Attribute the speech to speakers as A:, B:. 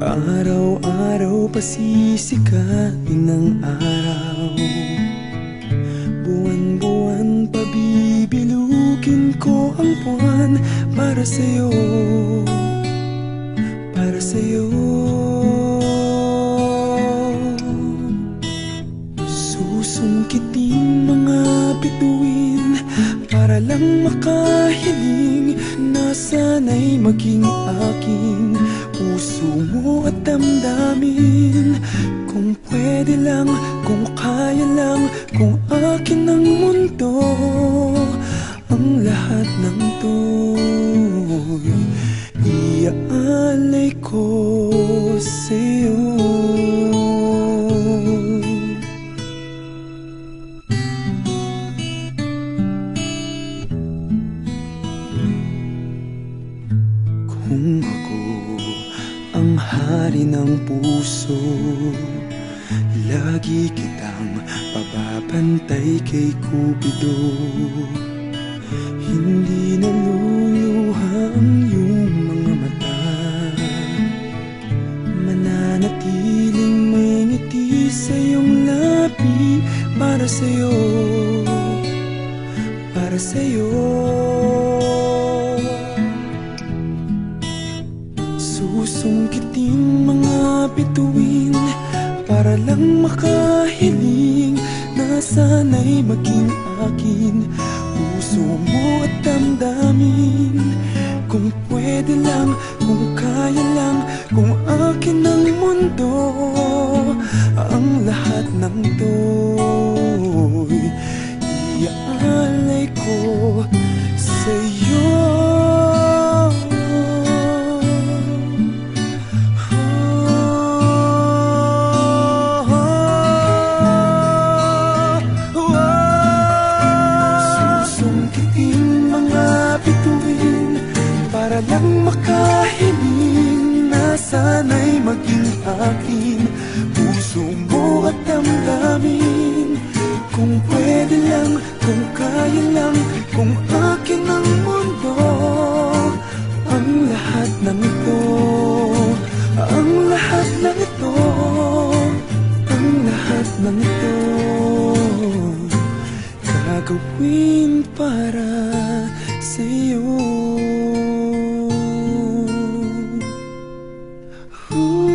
A: Araw-araw pasisikatin ng araw, buwan-buwan pabibilugin ko ang buwan para sa'yo, para sa'yo. Susungkitin mga bituin para lang makahiling na sana'y maging aking puso mo at damdamin. Kung pwede lang, kung kaya lang, kung akin ang mundo, ang lahat ng to'y iaalay ko sa'yo. Kung ako ang hari ng puso, lagi kitang pababantay kay Cupido. Hindi naluluha ang iyong mga mata, mananatiling may ngiti sa iyong labi. Para sa'yo, para sa'yo. Susungkitin mga bituin para lang makahiling na sana'y maging akin puso mo at damdamin. Kung pwede lang, kung kaya lang, kung akin ang mundo, ang lahat ng to'y iaalay ko sa'yo. Para lang makahiling na sana'y maging akin puso mo at damdamin. Kung pwede lang, kung kaya lang, kung akin ang mundo, ang lahat ng ito, ang lahat ng ito, ang lahat ng ito, gagawin para sa'yo. Ooh.